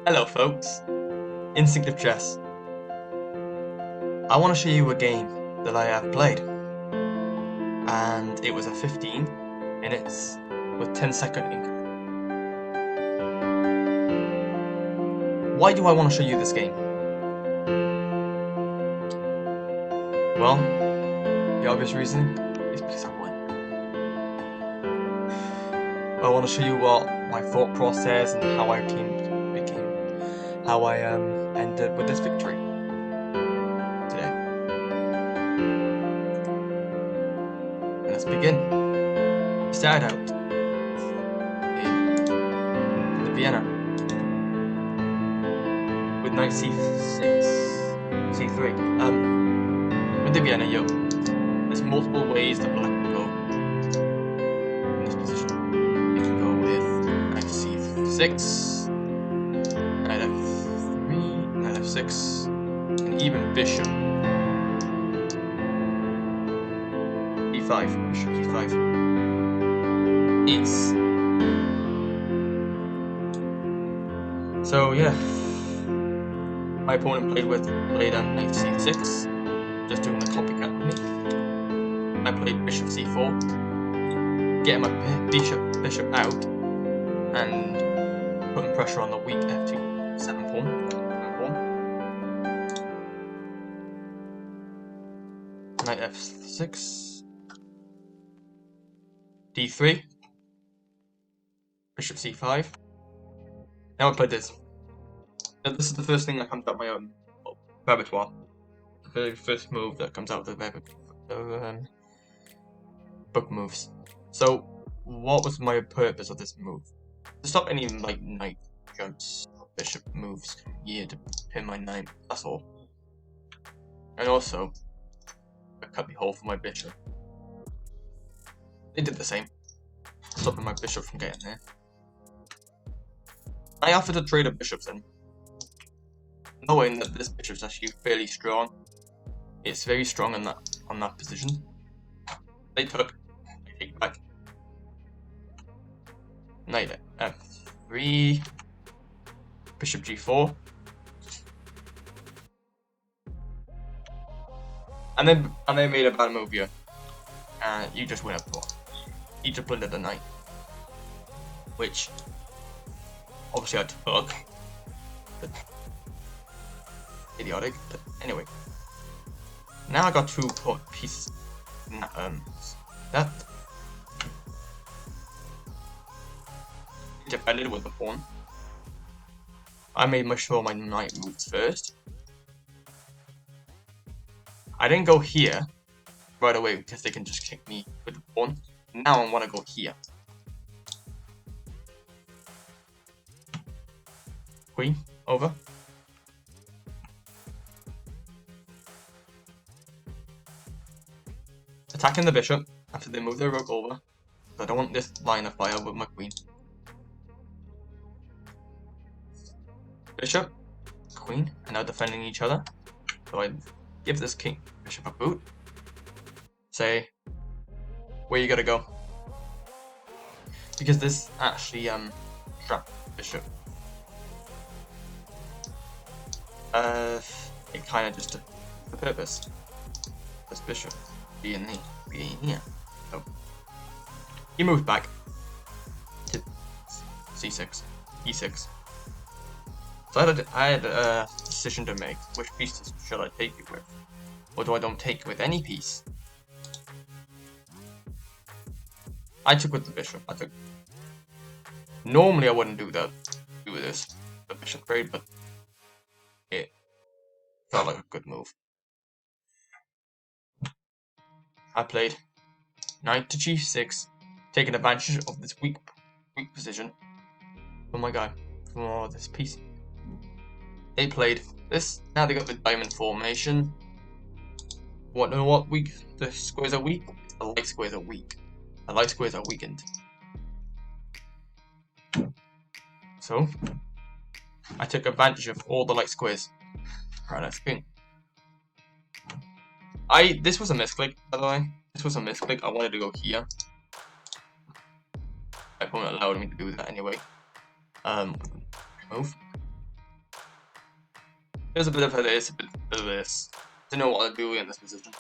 Hello folks, Instinctive Chess. I want to show you a game that I have played, and it was a 15 minutes with 10-second increment. Why do I want to show you this game? Well, the obvious reason is because I won. I want to show you what my thought process and how I ended with this victory today. Let's begin. We started out in the Vienna with knight c6, c3. With the Vienna, there's multiple ways that black can go in this position. You can go with knight c6, knight f3, knight f6, and even bishop e5, bishop e5 is. So yeah, my opponent played knight c6, just doing the copycat with me. I played bishop c4, getting my bishop out and putting pressure on the weak f7 pawn. Knight f6, d3, bishop c5. Now I played this. Now this is the first thing that comes out of my own repertoire. The very first move that comes out of the book moves. So, what was my purpose of this move? To stop any like knight jumps or bishop moves here to pin my knight. That's all. And also, I cut the hole for my bishop. They did the same, stopping my bishop from getting there. I offered to trade a bishops in, knowing that this bishop's actually fairly strong. It's very strong on that position. They took. I take it back. Knight f3, bishop g4, and they made a bad move here, and you just win a pawn. You just blundered the knight, which obviously I took. But idiotic. But anyway, now I got 2 pieces. That defended with the pawn. I made sure my knight moves first. I didn't go here right away because they can just kick me with the pawn. Now I want to go here. Queen over. Attacking the bishop after they move their rook over. I don't want this line of fire with my queen. Bishop, queen, and now defending each other. So I give this king bishop a boot. Say, where you gotta go? Because this actually trapped bishop. It kind of just the purpose. This bishop being here. So he moved back to c6, e6. So I had a decision to make. Which pieces should I take it with? Or do I don't take it with any piece? I took with the bishop. Normally I wouldn't do this, the bishop trade, but it felt like a good move. I played knight to g6, taking advantage of this weak position for my guy, for this piece. They played this. Now they got the diamond formation. What weak? The squares are weak. The light squares are weak. The light squares are weakened. So I took advantage of all the light squares. Right, that's king. This was a misclick, by the way. This was a misclick. I wanted to go here. My opponent allowed me to do that anyway. Move. There's a bit of this, a bit of this. I don't know what to do in this position.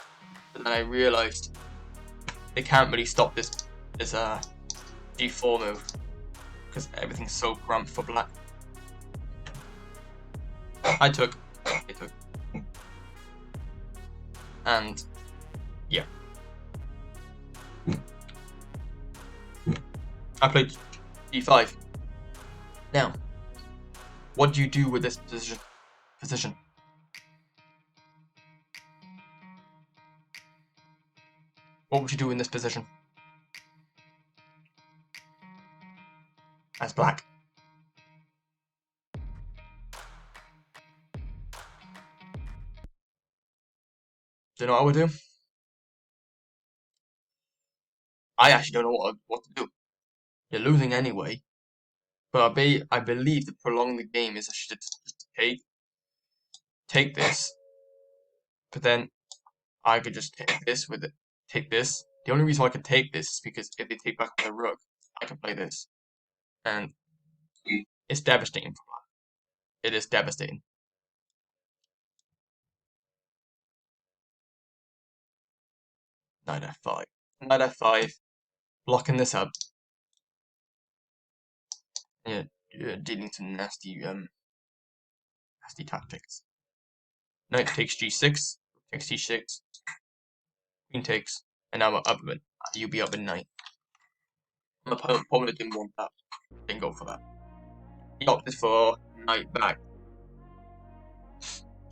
But then I realised they can't really stop this G4 move because everything's so cramped for black. I took. And yeah. I played G5. Now, what do you do with this position? What would you do in this position? As black. Do you know what I would do? I actually don't know what to do. You're losing anyway. But I believe to prolong the game is I should just take this. But then I could just take this with it. Take this. The only reason why I can take this is because if they take back the rook, I can play this. And it's devastating for black. It is devastating. Knight f5. Knight f5. Blocking this up. Yeah, you're dealing some nasty tactics. Knight takes g6. Takes c6. Queen takes. And now we're up with. You'll be up in knight. My opponent probably didn't want that. Didn't go for that. He opted for knight back.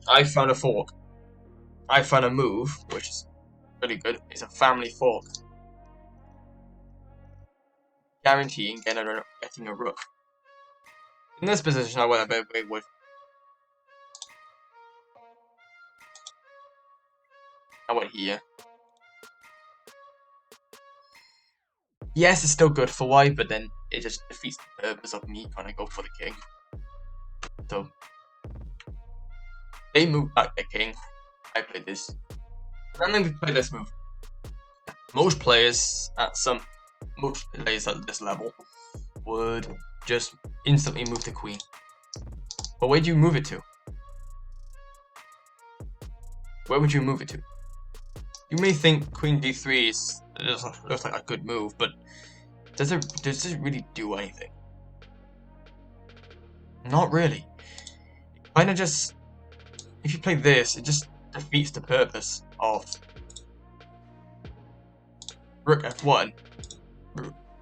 I found a fork. I found a move, which is really good. It's a family fork. Guaranteeing getting a rook. In this position, I went a bit with. I went here. Yes, it's still good for white, but then it just defeats the purpose of me trying to go for the king. So they move back the king. I play this. And then we play this move. Most players at this level would just instantly move the queen. But where do you move it to? Where would you move it to? You may think queen d3 looks like a good move, but does it really do anything? Not really. Kind of just, if you play this, it just defeats the purpose of rook f1.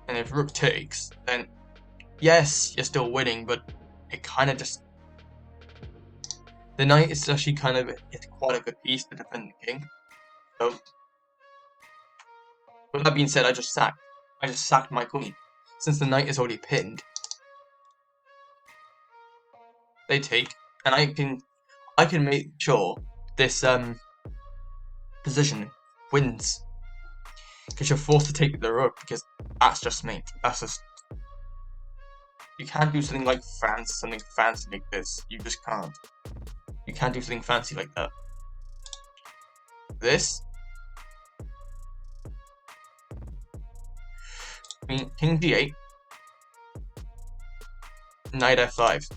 And if rook takes, then yes, you're still winning, but it kind of just. The knight is actually it's quite a good piece to defend the king. So, with that being said, I just sacked my queen. Since the knight is already pinned, they take, and I can make sure this position wins. Because you're forced to take the rook, because that's just me. That's just. You can't do something like something fancy like this. You just can't. You can't do something fancy like that. This. King d8. Knight f5.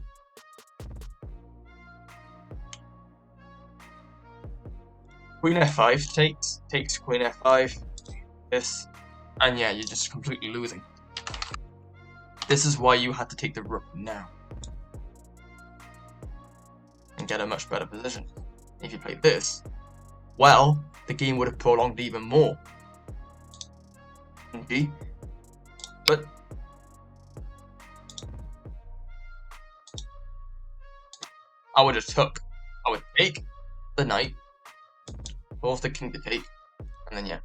Queen f5 takes queen f5. This. And yeah, you're just completely losing. This is why you had to take the rook now. And get a much better position. If you played this, well, the game would have prolonged even more. Okay? But I would take the knight, force the king to take, and then yeah.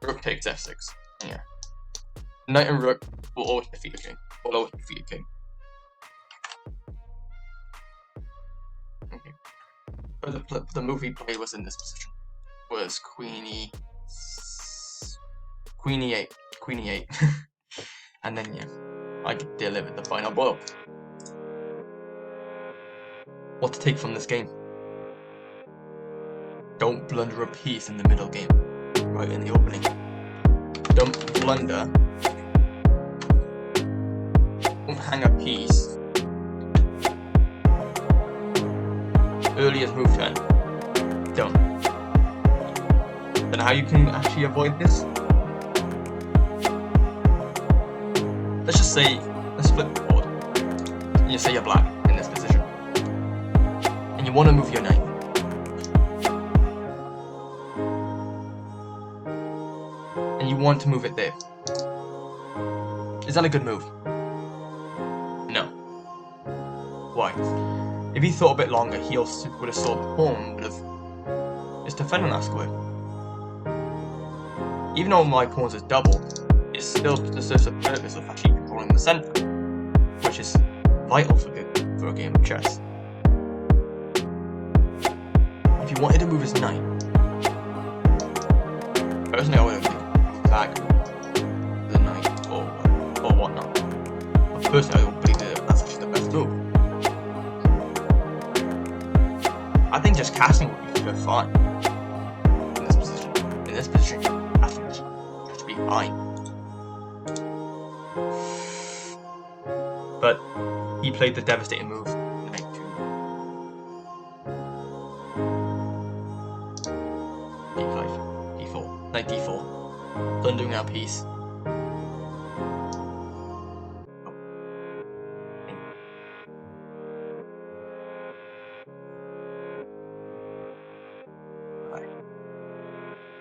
Rook takes f6. And yeah. Knight and rook will always defeat a king. Okay. But the move he played was in this position. Was queen e8. And then yeah, I delivered the final blow. What to take from this game? Don't blunder a piece in the middle game. Right in the opening. Don't blunder. Don't hang a piece earliest move turn. Don't. Then how you can actually avoid this? Let's just say, let's flip the board. And you say you're black in this position. And you want to move your knight. And you want to move it there. Is that a good move? No. Why? If he thought a bit longer, he also would have sold the pawn, would have just defending that square. Even though my pawns is double, it still serves the purpose of actually controlling the center, which is vital for a game of chess. If you wanted to move his knight, personally I would have moved back the knight or whatnot. But personally, I don't believe that that's actually the best move. I think just castling would be fine in this position. In this position, casting should be fine. But he played the devastating move, knight 2. D5, D4, knight D4, plundering our piece.